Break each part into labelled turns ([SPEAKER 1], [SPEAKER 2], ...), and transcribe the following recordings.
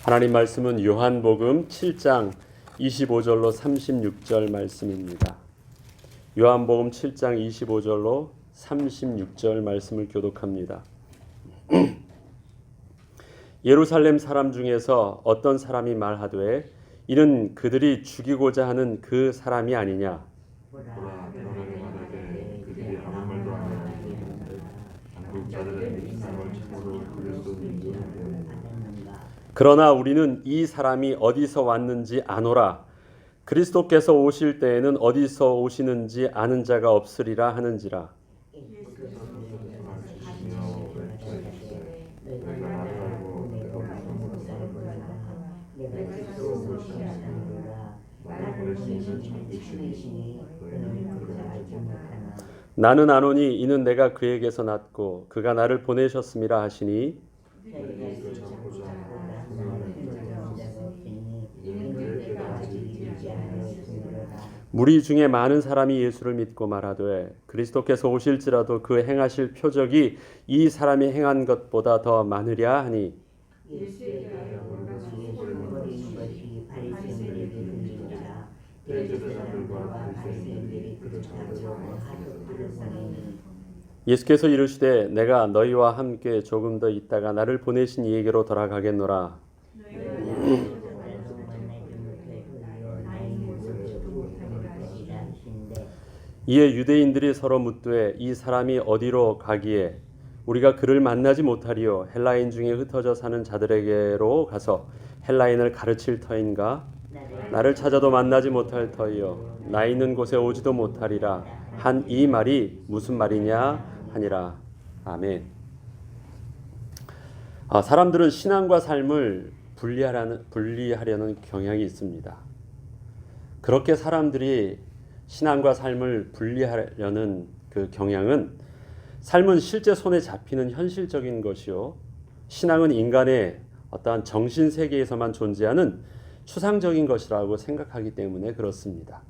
[SPEAKER 1] 하나님 말씀은 요한복음 7장 25절로 36절 말씀입니다. 요한복음 7장 25절로 36절 말씀을 교독합니다. 예루살렘 사람 중에서 어떤 사람이 말하되 이는 그들이 죽이고자 하는 그 사람이 아니냐.
[SPEAKER 2] 그들이 아무 말도 안 하였는데 한국 자들은 이 사람을 참으로 그리스도인지
[SPEAKER 1] 그러나 우리는 이 사람이 어디서 왔는지 아노라. 그리스도께서 오실 때에는 어디서 오시는지 아는 자가 없으리라 하는지라. 나는 아노니 이는 내가 그에게서 났고 그가 나를 보내셨음이라 하시니 무리 중에 많은 사람이 예수를 믿고 말하되 그리스도께서 오실지라도 그 행하실 표적이 이 사람이 행한 것보다 더 많으랴 하니 예수께서 이르시되 내가 너희와 함께 조금 더 있다가 나를 보내신 이에게로 돌아가겠노라. 이에 유대인들이 서로 묻되 이 사람이 어디로 가기에 우리가 그를 만나지 못하리요. 헬라인 중에 흩어져 사는 자들에게로 가서 헬라인을 가르칠 터인가? 나를 찾아도 만나지 못할 터이요. 나 있는 곳에 오지도 못하리라 한 이 말이 무슨 말이냐 하니라. 아멘. 사람들은 신앙과 삶을 분리하려는 경향이 있습니다. 그렇게 사람들이 신앙과 삶을 분리하려는 그 경향은 삶은 실제 손에 잡히는 현실적인 것이요. 신앙은 인간의 어떠한 정신 세계에서만 존재하는 추상적인 것이라고 생각하기 때문에 그렇습니다.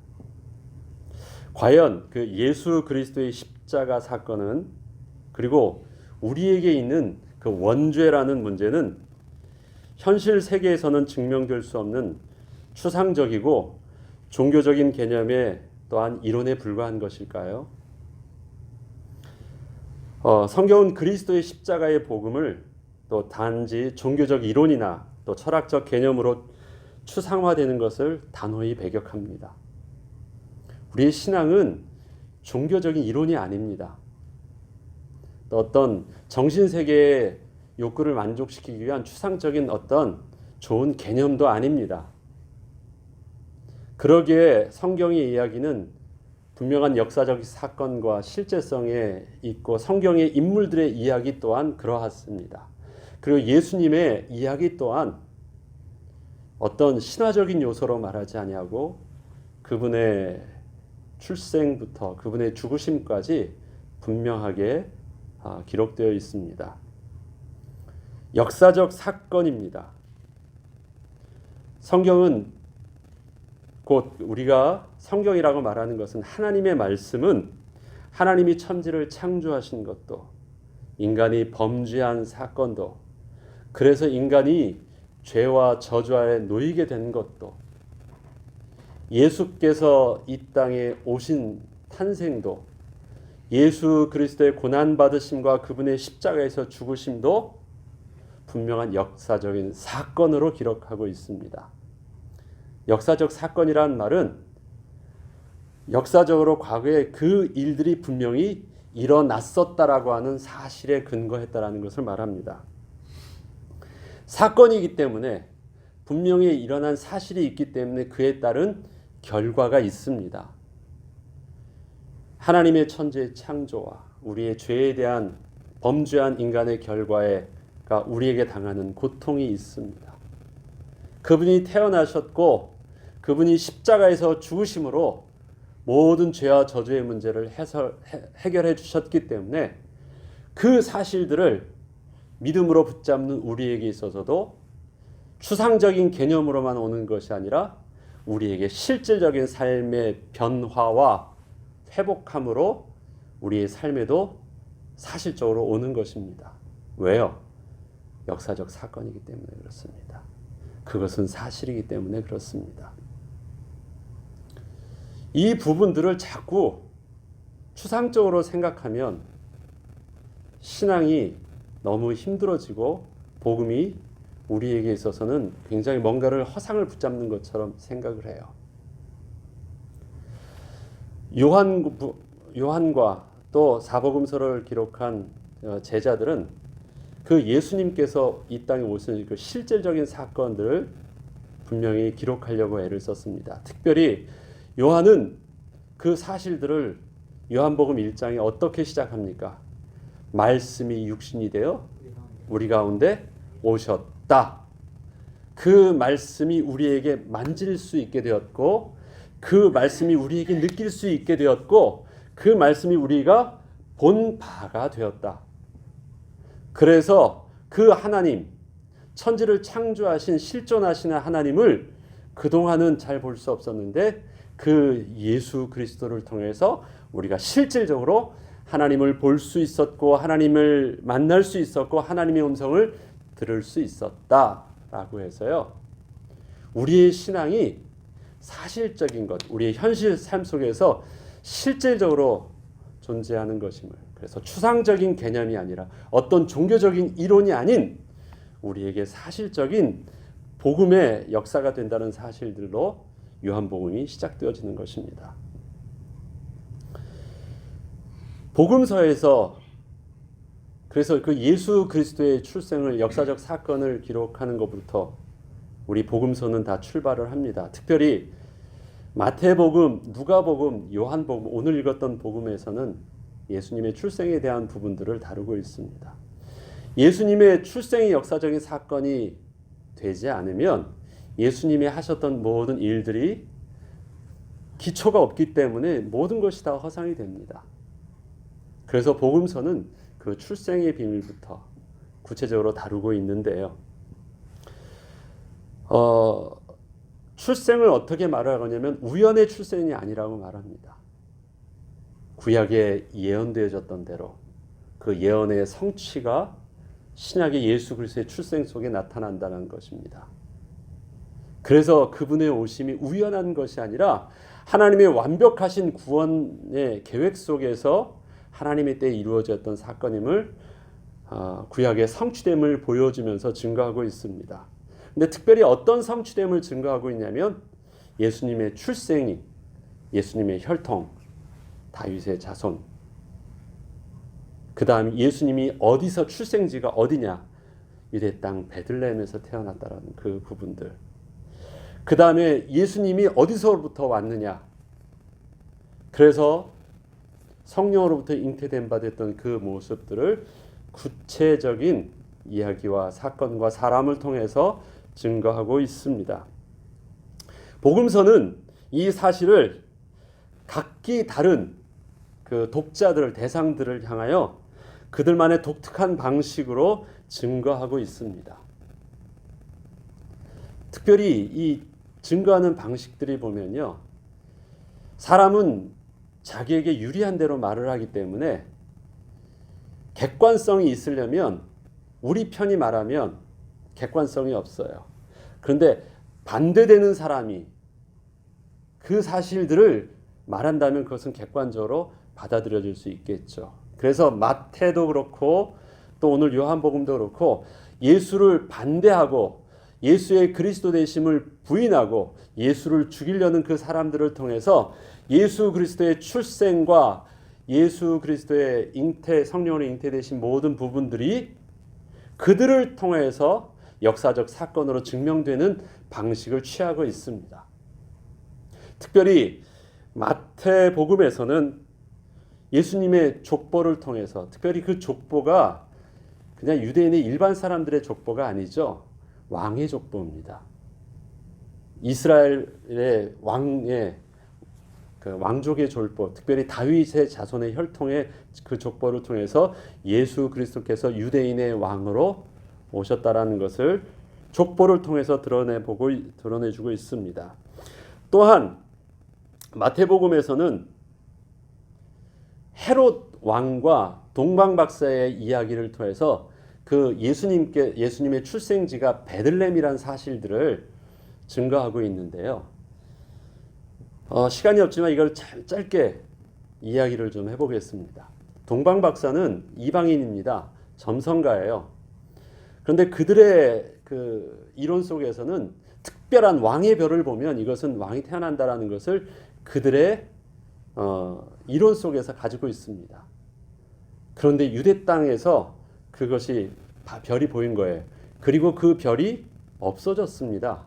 [SPEAKER 1] 과연 그 예수 그리스도의 십자가 사건은 그리고 우리에게 있는 그 원죄라는 문제는 현실 세계에서는 증명될 수 없는 추상적이고 종교적인 개념의 또한 이론에 불과한 것일까요? 성경은 그리스도의 십자가의 복음을 또 단지 종교적 이론이나 또 철학적 개념으로 추상화되는 것을 단호히 배격합니다. 우리의 신앙은 종교적인 이론이 아닙니다. 또 어떤 정신세계의 욕구를 만족시키기 위한 추상적인 어떤 좋은 개념도 아닙니다. 그러기에 성경의 이야기는 분명한 역사적 사건과 실제성에 있고 성경의 인물들의 이야기 또한 그러하습니다. 그리고 예수님의 이야기 또한 어떤 신화적인 요소로 말하지 아니하고 그분의 출생부터 그분의 죽으심까지 분명하게 기록되어 있습니다. 역사적 사건입니다. 성경은 곧 우리가 성경이라고 말하는 것은 하나님의 말씀은 하나님이 천지를 창조하신 것도 인간이 범죄한 사건도 그래서 인간이 죄와 저주 아래 놓이게 된 것도 예수께서 이 땅에 오신 탄생도 예수 그리스도의 고난받으심과 그분의 십자가에서 죽으심도 분명한 역사적인 사건으로 기록하고 있습니다. 역사적 사건이란 말은 역사적으로 과거에 그 일들이 분명히 일어났었다라고 하는 사실에 근거했다라는 것을 말합니다. 사건이기 때문에 분명히 일어난 사실이 있기 때문에 그에 따른 결과가 있습니다. 하나님의 천지의 창조와 우리의 죄에 대한 범죄한 인간의 결과가 우리에게 당하는 고통이 있습니다. 그분이 태어나셨고 그분이 십자가에서 죽으심으로 모든 죄와 저주의 문제를 해결해 주셨기 때문에 그 사실들을 믿음으로 붙잡는 우리에게 있어서도 추상적인 개념으로만 오는 것이 아니라 우리에게 실질적인 삶의 변화와 회복함으로 우리의 삶에도 사실적으로 오는 것입니다. 왜요? 역사적 사건이기 때문에 그렇습니다. 그것은 사실이기 때문에 그렇습니다. 이 부분들을 자꾸 추상적으로 생각하면 신앙이 너무 힘들어지고 복음이 우리에게 있어서는 굉장히 뭔가를 허상을 붙잡는 것처럼 생각을 해요. 요한과 또 사복음서를 기록한 제자들은 그 예수님께서 이 땅에 오신 그 실질적인 사건들을 분명히 기록하려고 애를 썼습니다. 특별히 요한은 그 사실들을 요한복음 1장에 어떻게 시작합니까? 말씀이 육신이 되어 우리 가운데 오셨다. 그 말씀이 우리에게 만질 수 있게 되었고, 그 말씀이 우리에게 느낄 수 있게 되었고, 그 말씀이 우리가 본 바가 되었다. 그래서 그 하나님, 천지를 창조하신 실존하시는 하나님을 그동안은 잘 볼 수 없었는데 그 예수 그리스도를 통해서 우리가 실질적으로 하나님을 볼 수 있었고, 하나님을 만날 수 있었고, 하나님의 음성을 들을 수 있었다라고 해서요, 우리의 신앙이 사실적인 것, 우리의 현실 삶 속에서 실질적으로 존재하는 것임을, 그래서 추상적인 개념이 아니라 어떤 종교적인 이론이 아닌 우리에게 사실적인 복음의 역사가 된다는 사실들로 요한복음이 시작되어지는 것입니다. 복음서에서 그래서 그 예수 그리스도의 출생을, 역사적 사건을 기록하는 것부터 우리 복음서는 다 출발을 합니다. 특별히 마태복음, 누가복음, 요한복음, 오늘 읽었던 복음에서는 예수님의 출생에 대한 부분들을 다루고 있습니다. 예수님의 출생이 역사적인 사건이 되지 않으면 예수님이 하셨던 모든 일들이 기초가 없기 때문에 모든 것이 다 허상이 됩니다. 그래서 복음서는 그 출생의 비밀부터 구체적으로 다루고 있는데요. 출생을 어떻게 말하냐면 우연의 출생이 아니라고 말합니다. 구약에 예언되어졌던 대로 그 예언의 성취가 신약의 예수 그리스도의 출생 속에 나타난다는 것입니다. 그래서 그분의 오심이 우연한 것이 아니라 하나님의 완벽하신 구원의 계획 속에서 하나님의 때에 이루어졌던 사건임을 구약의 성취됨을 보여주면서 증거하고 있습니다. 근데 특별히 어떤 성취됨을 증거하고 있냐면 예수님의 출생이, 예수님의 혈통, 다윗의 자손, 그 다음 예수님이 어디서 출생지가 어디냐, 유대 땅 베들레헴에서 태어났다라는 그 부분들, 그 다음에 예수님이 어디서부터 왔느냐, 그래서 성령으로부터 잉태된 바 됐던 그 모습들을 구체적인 이야기와 사건과 사람을 통해서 증거하고 있습니다. 복음서는 이 사실을 각기 다른 그 독자들, 대상들을 향하여 그들만의 독특한 방식으로 증거하고 있습니다. 특별히 이 증거하는 방식들이 보면요, 사람은 자기에게 유리한 대로 말을 하기 때문에 객관성이 있으려면 우리 편이 말하면 객관성이 없어요. 그런데 반대되는 사람이 그 사실들을 말한다면 그것은 객관적으로 받아들여질 수 있겠죠. 그래서 마태도 그렇고 또 오늘 요한복음도 그렇고 예수를 반대하고 예수의 그리스도 되심을 부인하고 예수를 죽이려는 그 사람들을 통해서 예수 그리스도의 출생과 예수 그리스도의 잉태, 성령으로 잉태되신 모든 부분들이 그들을 통해서 역사적 사건으로 증명되는 방식을 취하고 있습니다. 특별히 마태복음에서는 예수님의 족보를 통해서, 특별히 그 족보가 그냥 유대인의 일반 사람들의 족보가 아니죠. 왕의 족보입니다. 이스라엘의 왕의 그 왕족의 족보, 특별히 다윗의 자손의 혈통의 그 족보를 통해서 예수 그리스도께서 유대인의 왕으로 오셨다라는 것을 족보를 통해서 드러내주고 있습니다. 또한 마태복음에서는 헤롯 왕과 동방 박사의 이야기를 통해서 그 예수님의 출생지가 베들레헴이라는 사실들을 증거하고 있는데요. 시간이 없지만 이걸 짧게 이야기를 좀 해보겠습니다. 동방 박사는 이방인입니다. 점성가예요. 그런데 그들의 그 이론 속에서는 특별한 왕의 별을 보면 이것은 왕이 태어난다라는 것을 그들의 이론 속에서 가지고 있습니다. 그런데 유대 땅에서 그것이 별이 보인 거예요. 그리고 그 별이 없어졌습니다.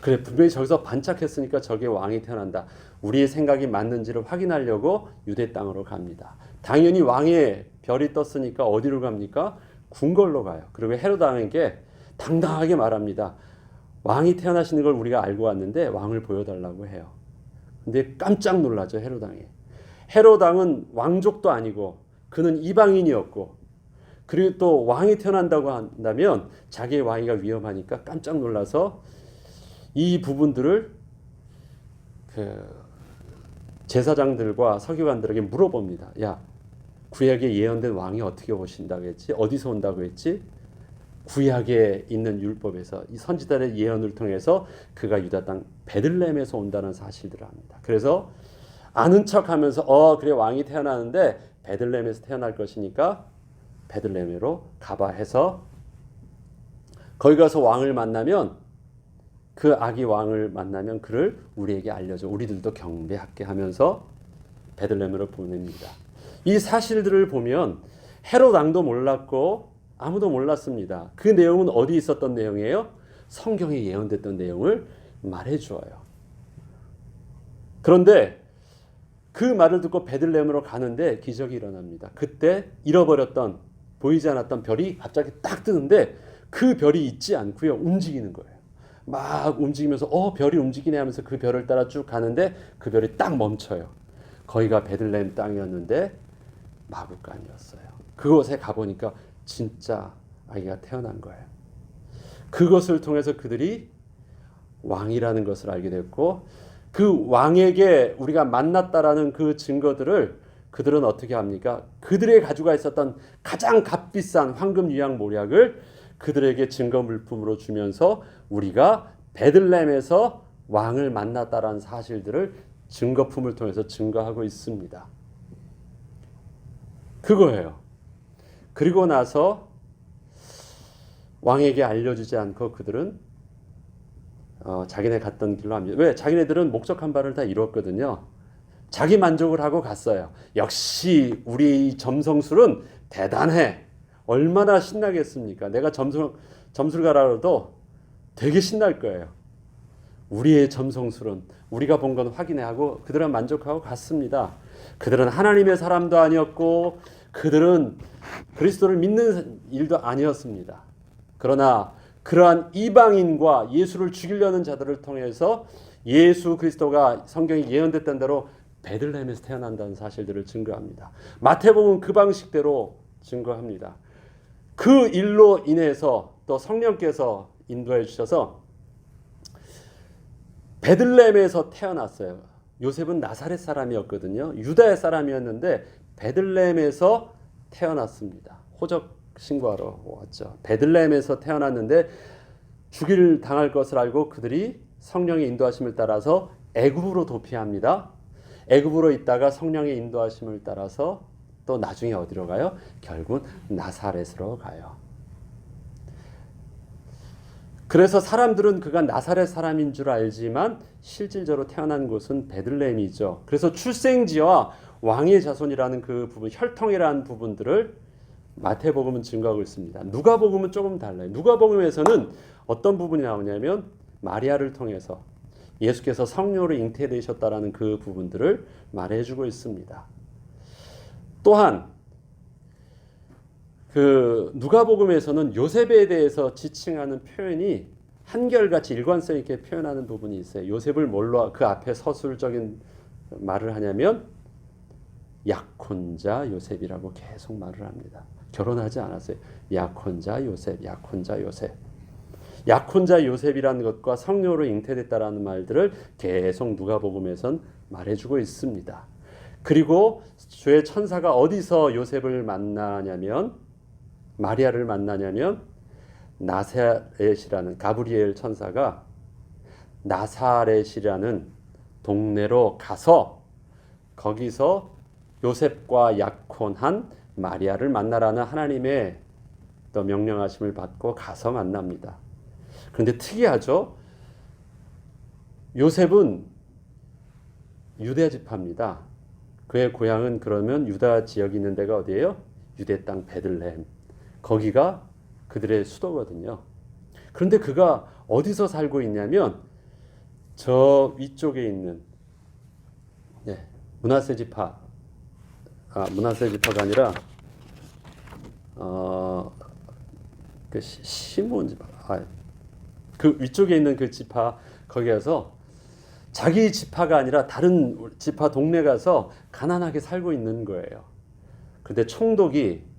[SPEAKER 1] 그래, 분명히 저기서 반짝했으니까 저게 왕이 태어난다. 우리의 생각이 맞는지를 확인하려고 유대 땅으로 갑니다. 당연히 왕의 별이 떴으니까 어디로 갑니까? 궁궐로 가요. 그리고 헤롯 왕에게 당당하게 말합니다. 왕이 태어나시는 걸 우리가 알고 왔는데 왕을 보여달라고 해요. 근데 깜짝 놀라죠, 헤롯 왕이. 헤롯 왕은 왕족도 아니고 그는 이방인이었고, 그리고 또 왕이 태어난다고 한다면 자기의 왕위가 위험하니까 깜짝 놀라서 이 부분들을 그 제사장들과 서기관들에게 물어봅니다. 야, 구약에 예언된 왕이 어떻게 오신다고 했지? 어디서 온다고 했지? 구약에 있는 율법에서 이 선지자의 예언을 통해서 그가 유다 땅 베들레헴에서 온다는 사실들을 합니다. 그래서 아는 척하면서 그래 왕이 태어나는데 베들레헴에서 태어날 것이니까 베들레헴으로 가봐 해서 거기 가서 왕을 만나면 그 아기 왕을 만나면 그를 우리에게 알려줘. 우리들도 경배하게 하면서 베들레헴으로 보냅니다. 이 사실들을 보면 헤롯 왕도 몰랐고 아무도 몰랐습니다. 그 내용은 어디 있었던 내용이에요? 성경에 예언됐던 내용을 말해주어요. 그런데 그 말을 듣고 베들레헴으로 가는데 기적이 일어납니다. 그때 잃어버렸던 보이지 않았던 별이 갑자기 딱 뜨는데 그 별이 있지 않고요. 움직이는 거예요. 막 움직이면서 별이 움직이네 하면서 그 별을 따라 쭉 가는데 그 별이 딱 멈춰요. 거기가 베들레헴 땅이었는데 마구간이었어요. 그곳에 가보니까 진짜 아기가 태어난 거예요. 그것을 통해서 그들이 왕이라는 것을 알게 됐고 그 왕에게 우리가 만났다라는 그 증거들을 그들은 어떻게 합니까? 그들의 가지고 있었던 가장 값비싼 황금 유향 모략을 그들에게 증거 물품으로 주면서 우리가 베들레헴에서 왕을 만났다라는 사실들을 증거품을 통해서 증거하고 있습니다. 그거예요. 그리고 나서 왕에게 알려주지 않고 그들은 자기네 갔던 길로 합니다. 왜? 자기네들은 목적한 바를 다 이뤘거든요. 자기 만족을 하고 갔어요. 역시 우리 점성술은 대단해. 얼마나 신나겠습니까? 내가 점술가라도 되게 신날 거예요. 우리의 점성술은 우리가 본 건 확인해 하고 그들은 만족하고 갔습니다. 그들은 하나님의 사람도 아니었고 그들은 그리스도를 믿는 일도 아니었습니다. 그러나 그러한 이방인과 예수를 죽이려는 자들을 통해서 예수 그리스도가 성경에 예언됐던 대로 베들레헴에서 태어난다는 사실들을 증거합니다. 마태복음 그 방식대로 증거합니다. 그 일로 인해서 또 성령께서 인도해 주셔서 베들레헴에서 태어났어요. 요셉은 나사렛 사람이었거든요. 유다의 사람이었는데 베들레헴에서 태어났습니다. 호적 신고하러 왔죠. 베들레헴에서 태어났는데 죽일 당할 것을 알고 그들이 성령의 인도하심을 따라서 애굽으로 도피합니다. 애굽으로 있다가 성령의 인도하심을 따라서 또 나중에 어디로 가요? 결국은 나사렛으로 가요. 그래서 사람들은 그가 나사렛 사람인 줄 알지만 실질적으로 태어난 곳은 베들레헴이죠. 그래서 출생지와 왕의 자손이라는 그 부분, 혈통이라는 부분들을 마태복음은 증거하고 있습니다. 누가복음은 조금 달라요. 누가복음에서는 어떤 부분이 나오냐면 마리아를 통해서 예수께서 성령으로 잉태되셨다라는 그 부분들을 말해주고 있습니다. 또한 그 누가복음에서는 요셉에 대해서 지칭하는 표현이 한결같이 일관성 있게 표현하는 부분이 있어요. 요셉을 뭘로 그 앞에 서술적인 말을 하냐면 약혼자 요셉이라고 계속 말을 합니다. 결혼하지 않았어요. 약혼자 요셉, 약혼자 요셉. 약혼자 요셉이라는 것과 성령으로 잉태됐다라는 말들을 계속 누가복음에선 말해주고 있습니다. 그리고 주의 천사가 어디서 요셉을 만나냐면 마리아를 만나냐면 나사렛이라는 가브리엘 천사가 나사렛이라는 동네로 가서 거기서 요셉과 약혼한 마리아를 만나라는 하나님의 또 명령하심을 받고 가서 만납니다. 그런데 특이하죠. 요셉은 유대 지파입니다. 그의 고향은 그러면 유다 지역이 있는 데가 어디예요? 유대 땅 베들레헴. 거기가 그들의 수도거든요. 그런데 그가 어디서 살고 있냐면 저 위쪽에 있는 므낫세 지파, 므낫세 지파가 아니라 그 시몬 지파, 그 위쪽에 있는 그 지파 거기 가서 자기 지파가 아니라 다른 지파 동네 가서 가난하게 살고 있는 거예요. 근데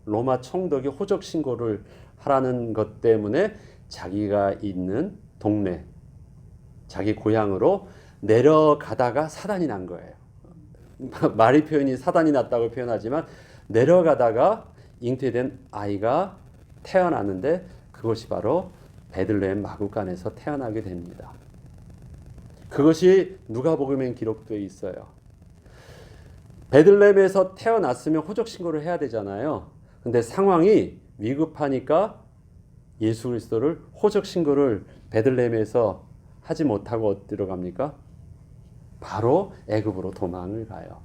[SPEAKER 1] 로마 총독이 호적 신고를 하라는 것 때문에 자기가 있는 동네, 자기 고향으로 내려가다가 사단이 난 거예요. 말이 표현이 사단이 났다고 표현하지만 내려가다가 잉태된 아이가 태어났는데 그것이 바로 베들레헴 마구간에서 태어나게 됩니다. 그것이 누가복음에 기록되어 있어요. 베들레헴에서 태어났으면 호적 신고를 해야 되잖아요. 근데 상황이 위급하니까 예수 그리스도를 호적 신고를 베들레헴에서 하지 못하고 어디로 갑니까? 바로 애굽으로 도망을 가요.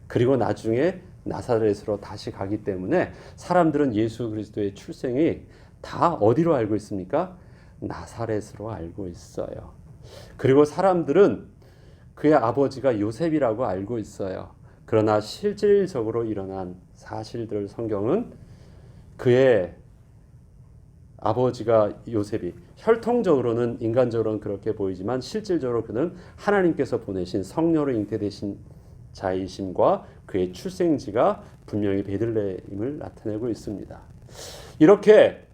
[SPEAKER 1] 그리고 나중에 나사렛으로 다시 가기 때문에 사람들은 예수 그리스도의 출생이 다 어디로 알고 있습니까? 나사렛으로 알고 있어요. 그리고 사람들은 그의 아버지가 요셉이라고 알고 있어요. 그러나 실질적으로 일어난 사실들 성경은 그의 아버지가 요셉이 혈통적으로는 인간적으로는 그렇게 보이지만 실질적으로 그는 하나님께서 보내신 성령으로 잉태되신 자이심과 그의 출생지가 분명히 베들레헴을 나타내고 있습니다. 이렇게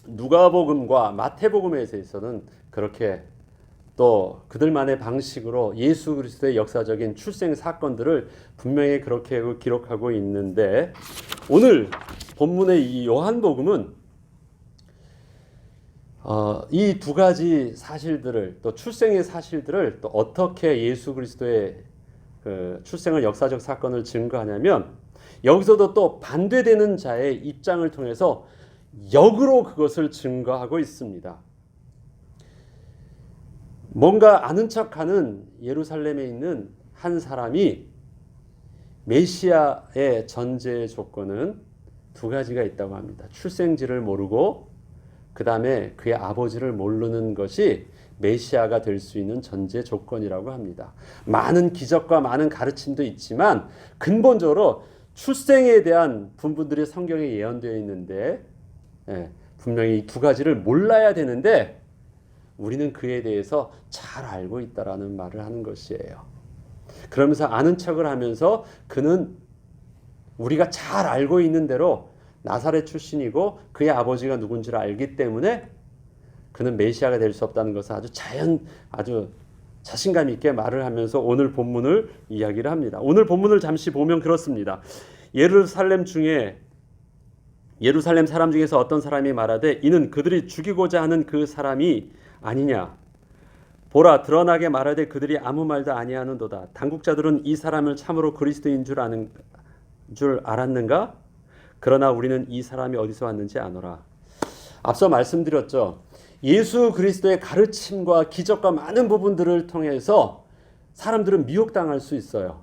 [SPEAKER 1] 누가복음과 마태복음에 있어서는 그렇게 또 그들만의 방식으로 예수 그리스도의 역사적인 출생 사건들을 분명히 그렇게 기록하고 있는데 오늘 본문의 이 요한복음은 이 두 가지 사실들을 또 출생의 사실들을 또 어떻게 예수 그리스도의 그 출생의 역사적 사건을 증거하냐면 여기서도 또 반대되는 자의 입장을 통해서 역으로 그것을 증거하고 있습니다. 뭔가 아는 척하는 예루살렘에 있는 한 사람이 메시아의 전제 조건은 두 가지가 있다고 합니다. 출생지를 모르고 그 다음에 그의 아버지를 모르는 것이 메시아가 될 수 있는 전제 조건이라고 합니다. 많은 기적과 많은 가르침도 있지만 근본적으로 출생에 대한 부분들이 성경에 예언되어 있는데 분명히 이 두 가지를 몰라야 되는데 우리는 그에 대해서 잘 알고 있다라는 말을 하는 것이에요. 그러면서 아는 척을 하면서 그는 우리가 잘 알고 있는 대로 나사렛 출신이고 그의 아버지가 누군지를 알기 때문에 그는 메시아가 될 수 없다는 것을 아주 자신감 있게 말을 하면서 오늘 본문을 이야기를 합니다. 오늘 본문을 잠시 보면 그렇습니다. 예루살렘 사람 중에서 어떤 사람이 말하되 이는 그들이 죽이고자 하는 그 사람이 아니냐. 보라 드러나게 말하되 그들이 아무 말도 아니하는도다. 당국자들은 이 사람을 참으로 그리스도인 줄 알았는가? 그러나 우리는 이 사람이 어디서 왔는지 아노라. 앞서 말씀드렸죠. 예수 그리스도의 가르침과 기적과 많은 부분들을 통해서 사람들은 미혹당할 수 있어요.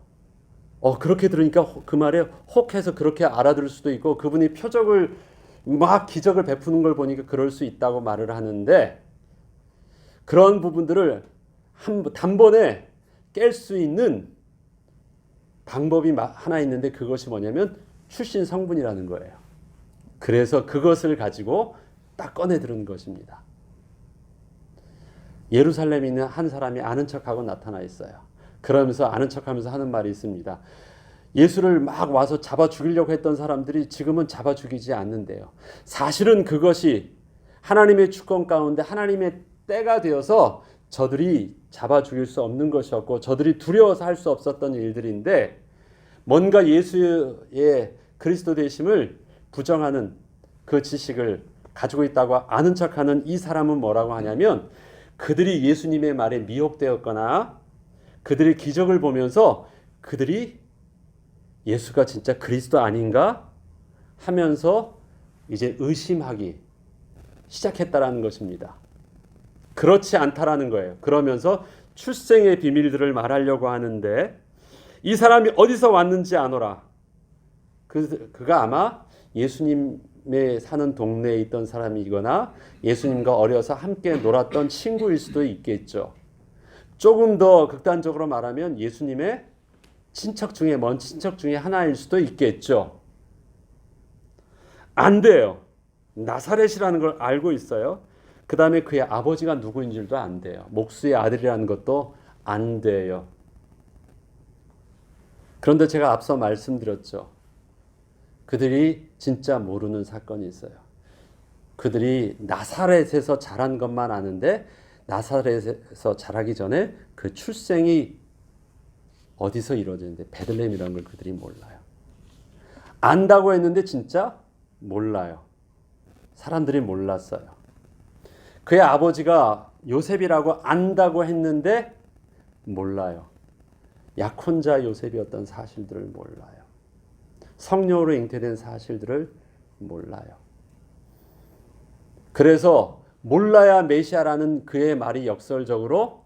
[SPEAKER 1] 그렇게 들으니까 그 말에 혹해서 그렇게 알아들을 수도 있고 그분이 표적을 막 기적을 베푸는 걸 보니까 그럴 수 있다고 말을 하는데 그런 부분들을 단번에 깰 수 있는 방법이 하나 있는데 그것이 뭐냐면 출신 성분이라는 거예요. 그래서 그것을 가지고 딱 꺼내 들은 것입니다. 예루살렘에 있는 한 사람이 아는 척하고 나타나 있어요. 그러면서 아는 척하면서 하는 말이 있습니다. 예수를 막 와서 잡아 죽이려고 했던 사람들이 지금은 잡아 죽이지 않는데요. 사실은 그것이 하나님의 주권 가운데 하나님의 때가 되어서 저들이 잡아 죽일 수 없는 것이었고 저들이 두려워서 할 수 없었던 일들인데 뭔가 예수의 그리스도 되심을 부정하는 그 지식을 가지고 있다고 아는 척하는 이 사람은 뭐라고 하냐면 그들이 예수님의 말에 미혹되었거나 그들의 기적을 보면서 그들이 예수가 진짜 그리스도 아닌가 하면서 이제 의심하기 시작했다라는 것입니다. 그렇지 않다라는 거예요. 그러면서 출생의 비밀들을 말하려고 하는데 이 사람이 어디서 왔는지 아노라. 그가 아마 예수님의 사는 동네에 있던 사람이거나 예수님과 어려서 함께 놀았던 친구일 수도 있겠죠. 조금 더 극단적으로 말하면 예수님의 친척 중에 먼 친척 중에 하나일 수도 있겠죠. 안 돼요. 나사렛이라는 걸 알고 있어요. 그 다음에 그의 아버지가 누구인 줄도 안 돼요. 목수의 아들이라는 것도 안 돼요. 그런데 제가 앞서 말씀드렸죠. 그들이 진짜 모르는 사건이 있어요. 그들이 나사렛에서 자란 것만 아는데 나사렛에서 자라기 전에 그 출생이 어디서 이루어지는데 베들레헴이라는 걸 그들이 몰라요. 안다고 했는데 진짜 몰라요. 사람들이 몰랐어요. 그의 아버지가 요셉이라고 안다고 했는데 몰라요. 약혼자 요셉이었던 사실들을 몰라요. 성령으로 잉태된 사실들을 몰라요. 그래서 몰라야 메시아라는 그의 말이 역설적으로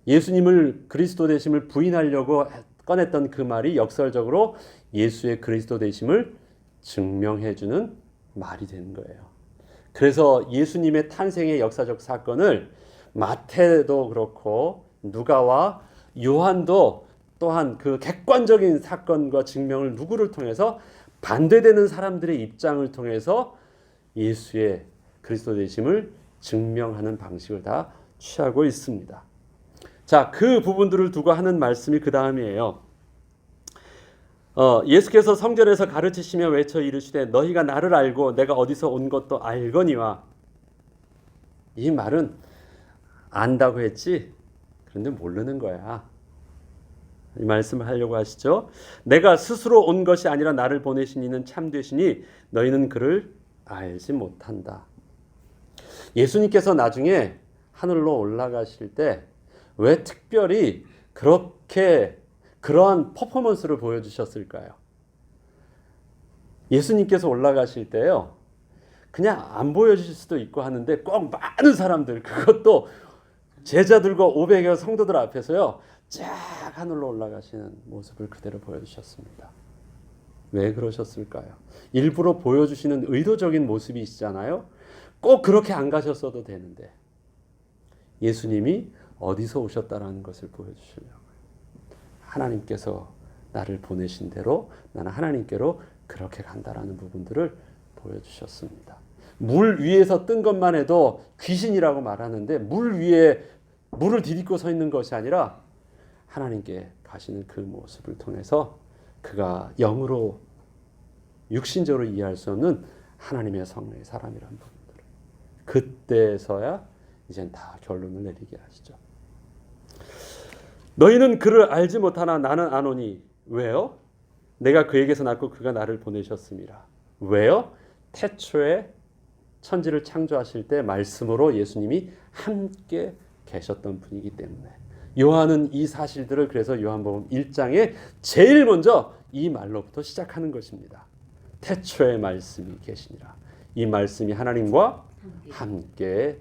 [SPEAKER 1] 예수님을 그리스도 되심을 부인하려고 꺼냈던 그 말이 역설적으로 예수의 그리스도 되심을 증명해주는 말이 되는 거예요. 그래서 예수님의 탄생의 역사적 사건을 마태도 그렇고 누가와 요한도 또한 그 객관적인 사건과 증명을 누구를 통해서 반대되는 사람들의 입장을 통해서 예수의 그리스도 되심을 증명하는 방식을 다 취하고 있습니다. 자, 그 부분들을 두고 하는 말씀이 그 다음이에요. 예수께서 성전에서 가르치시며 외쳐 이르시되 너희가 나를 알고 내가 어디서 온 것도 알거니와. 이 말은 안다고 했지 그런데 모르는 거야. 이 말씀을 하려고 하시죠. 내가 스스로 온 것이 아니라 나를 보내신 이는 참되시니 너희는 그를 알지 못한다. 예수님께서 나중에 하늘로 올라가실 때 왜 특별히 그렇게 그러한 퍼포먼스를 보여주셨을까요? 예수님께서 올라가실 때요. 그냥 안 보여주실 수도 있고 하는데 꼭 많은 사람들 그것도 제자들과 500여 성도들 앞에서요. 쫙 하늘로 올라가시는 모습을 그대로 보여주셨습니다. 왜 그러셨을까요? 일부러 보여주시는 의도적인 모습이시잖아요. 꼭 그렇게 안 가셨어도 되는데 예수님이 어디서 오셨다라는 것을 보여주시려고요. 하나님께서 나를 보내신 대로 나는 하나님께로 그렇게 간다라는 부분들을 보여주셨습니다. 물 위에서 뜬 것만 해도 귀신이라고 말하는데 물 위에 물을 디딛고 서 있는 것이 아니라 하나님께 가시는 그 모습을 통해서 그가 영으로 육신적으로 이해할 수 없는 하나님의 성령의 사람이라는 부분들을 그때서야 이젠 다 결론을 내리게 하시죠. 너희는 그를 알지 못하나 나는 아노니. 왜요? 내가 그에게서 났고 그가 나를 보내셨습니다. 왜요? 태초에 천지를 창조하실 때 말씀으로 예수님이 함께 계셨던 분이기 때문에 요한은 이 사실들을 그래서 요한복음 1장에 제일 먼저 이 말로부터 시작하는 것입니다. 태초에 말씀이 계시니라. 이 말씀이 하나님과 함께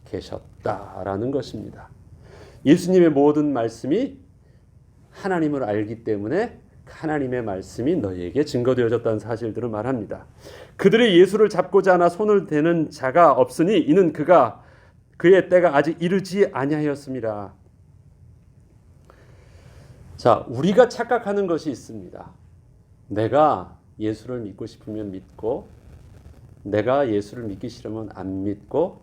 [SPEAKER 1] 계셨다라는 것입니다. 예수님의 모든 말씀이 하나님을 알기 때문에 하나님의 말씀이 너희에게 증거되어졌다는 사실들을 말합니다. 그들이 예수를 잡고자 하나 손을 대는 자가 없으니 이는 그의 때가 아직 이르지 아니하였습니다. 자, 우리가 착각하는 것이 있습니다. 내가 예수를 믿고 싶으면 믿고 내가 예수를 믿기 싫으면 안 믿고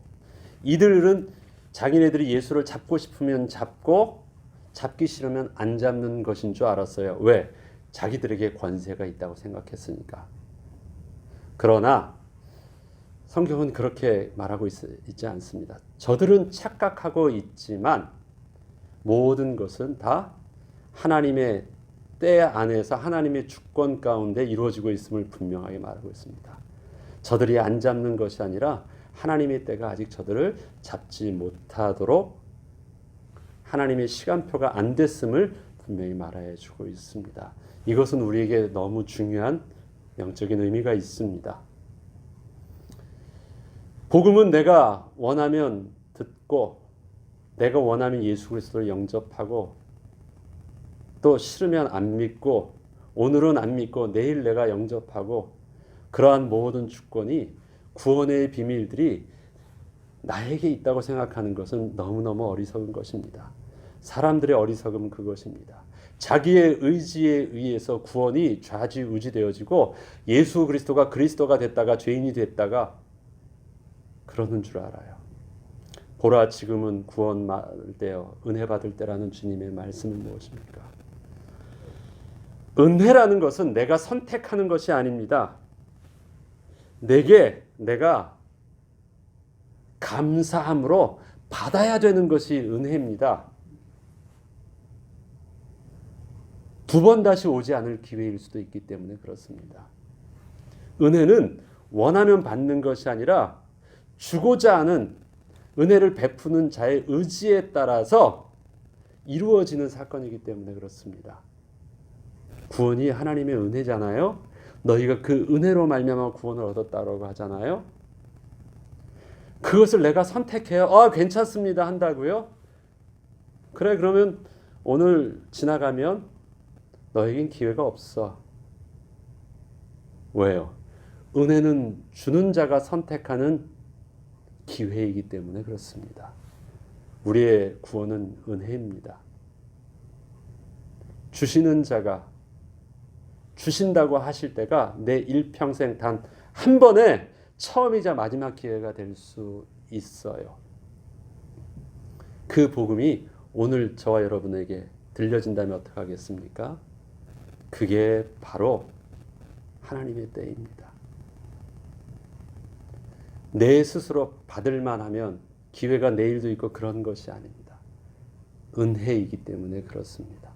[SPEAKER 1] 이들은 자기네들이 예수를 잡고 싶으면 잡고 잡기 싫으면 안 잡는 것인 줄 알았어요. 왜? 자기들에게 권세가 있다고 생각했으니까. 그러나 성경은 그렇게 말하고 있지 않습니다. 저들은 착각하고 있지만 모든 것은 다 하나님의 때 안에서 하나님의 주권 가운데 이루어지고 있음을 분명하게 말하고 있습니다. 저들이 안 잡는 것이 아니라 하나님의 때가 아직 저들을 잡지 못하도록 하나님의 시간표가 안 됐음을 분명히 말해 주고 있습니다. 이것은 우리에게 너무 중요한 영적인 의미가 있습니다. 복음은 내가 원하면 듣고 내가 원하면 예수 그리스도를 영접하고 또 싫으면 안 믿고 오늘은 안 믿고 내일 내가 영접하고 그러한 모든 주권이 구원의 비밀들이 나에게 있다고 생각하는 것은 너무너무 어리석은 것입니다. 사람들의 어리석음은 그것입니다. 자기의 의지에 의해서 구원이 좌지우지되어지고 예수 그리스도가 그리스도가 됐다가 죄인이 됐다가 그러는 줄 알아요. 보라 지금은 구원 받을 때요 은혜 받을 때라는 주님의 말씀은 무엇입니까? 은혜라는 것은 내가 선택하는 것이 아닙니다. 내가 감사함으로 받아야 되는 것이 은혜입니다. 두 번 다시 오지 않을 기회일 수도 있기 때문에 그렇습니다. 은혜는 원하면 받는 것이 아니라 주고자 하는 은혜를 베푸는 자의 의지에 따라서 이루어지는 사건이기 때문에 그렇습니다. 구원이 하나님의 은혜잖아요. 너희가 그 은혜로 말미암아 구원을 얻었다라고 하잖아요. 그것을 내가 선택해요. 괜찮습니다 한다고요? 그래 그러면 오늘 지나가면 너에겐 기회가 없어. 왜요? 은혜는 주는 자가 선택하는 기회이기 때문에 그렇습니다. 우리의 구원은 은혜입니다. 주시는 자가 주신다고 하실 때가 내 일평생 단 한 번에 처음이자 마지막 기회가 될 수 있어요. 그 복음이 오늘 저와 여러분에게 들려진다면 어떡하겠습니까? 그게 바로 하나님의 때입니다. 내 스스로 받을만 하면 기회가 내일도 있고 그런 것이 아닙니다. 은혜이기 때문에 그렇습니다.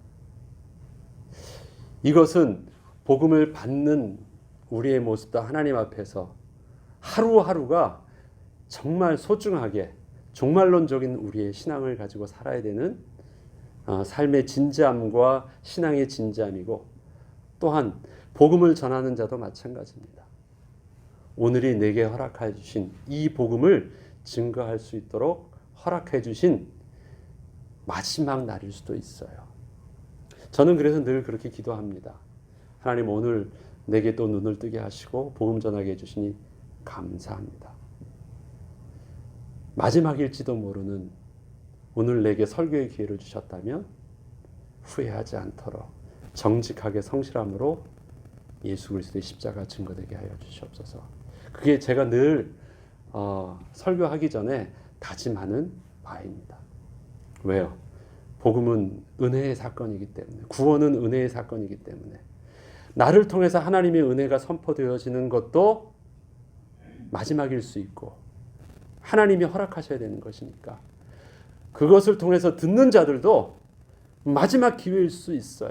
[SPEAKER 1] 이것은 복음을 받는 우리의 모습도 하나님 앞에서 하루하루가 정말 소중하게 종말론적인 우리의 신앙을 가지고 살아야 되는 삶의 진지함과 신앙의 진지함이고 또한 복음을 전하는 자도 마찬가지입니다. 오늘이 내게 허락해 주신 이 복음을 증거할 수 있도록 허락해 주신 마지막 날일 수도 있어요. 저는 그래서 늘 그렇게 기도합니다. 하나님 오늘 내게 또 눈을 뜨게 하시고 복음 전하게 해주시니 감사합니다. 마지막일지도 모르는 오늘 내게 설교의 기회를 주셨다면 후회하지 않도록 정직하게 성실함으로 예수 그리스도의 십자가 증거되게 하여 주시옵소서. 그게 제가 늘 설교하기 전에 다짐하는 바입니다. 왜요? 복음은 은혜의 사건이기 때문에 구원은 은혜의 사건이기 때문에 나를 통해서 하나님의 은혜가 선포되어지는 것도 마지막일 수 있고 하나님이 허락하셔야 되는 것이니까 그것을 통해서 듣는 자들도 마지막 기회일 수 있어요.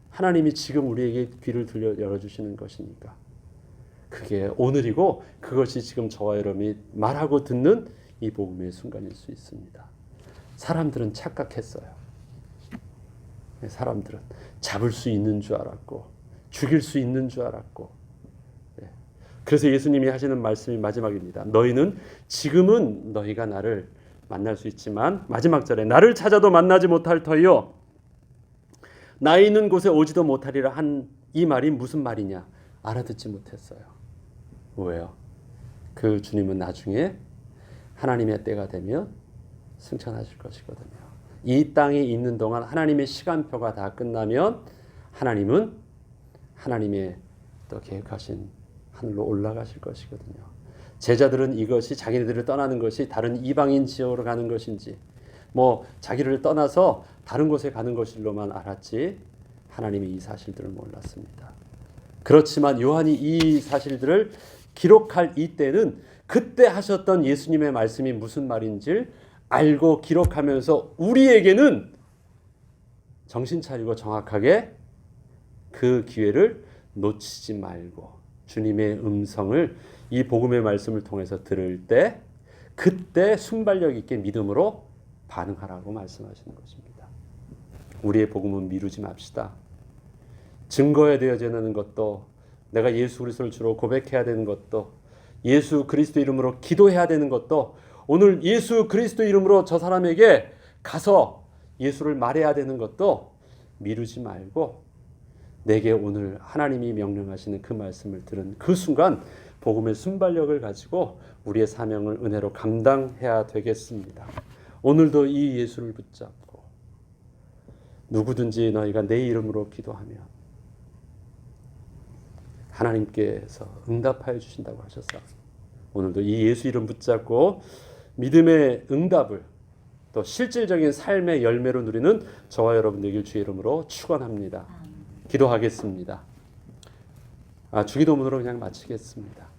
[SPEAKER 1] 하나님이 지금 우리에게 귀를 열어주시는 것이니까 그게 오늘이고 그것이 지금 저와 여러분이 말하고 듣는 이 복음의 순간일 수 있습니다. 사람들은 착각했어요. 사람들은 잡을 수 있는 줄 알았고 죽일 수 있는 줄 알았고 그래서 예수님이 하시는 말씀이 마지막입니다. 너희는 지금은 너희가 나를 만날 수 있지만 마지막 절에 나를 찾아도 만나지 못할 터이요 나 있는 곳에 오지도 못하리라 한 이 말이 무슨 말이냐 알아듣지 못했어요. 왜요? 그 주님은 나중에 하나님의 때가 되면 승천하실 것이거든요. 이 땅에 있는 동안 하나님의 시간표가 다 끝나면 하나님은 하나님의 또 계획하신 하늘로 올라가실 것이거든요. 제자들은 이것이 자기네들을 떠나는 것이 다른 이방인 지역으로 가는 것인지 자기를 떠나서 다른 곳에 가는 것일로만 알았지 하나님이 이 사실들을 몰랐습니다. 그렇지만 요한이 이 사실들을 기록할 이때는 그때 하셨던 예수님의 말씀이 무슨 말인지 알고 기록하면서 우리에게는 정신 차리고 정확하게 그 기회를 놓치지 말고 주님의 음성을 이 복음의 말씀을 통해서 들을 때 그때 순발력 있게 믿음으로 반응하라고 말씀하시는 것입니다. 우리의 복음은 미루지 맙시다. 증거에 되어지는 것도, 내가 예수 그리스도를 주로 고백해야 되는 것도, 예수 그리스도 이름으로 기도해야 되는 것도, 오늘 예수 그리스도 이름으로 저 사람에게 가서 예수를 말해야 되는 것도 미루지 말고 내게 오늘 하나님이 명령하시는 그 말씀을 들은 그 순간 복음의 순발력을 가지고 우리의 사명을 은혜로 감당해야 되겠습니다. 오늘도 이 예수를 붙잡고 누구든지 너희가 내 이름으로 기도하면 하나님께서 응답하여 주신다고 하셔서 오늘도 이 예수 이름 붙잡고 믿음의 응답을 또 실질적인 삶의 열매로 누리는 저와 여러분 되길 주의 이름으로 축원합니다. 기도하겠습니다. 주기도문으로 그냥 마치겠습니다.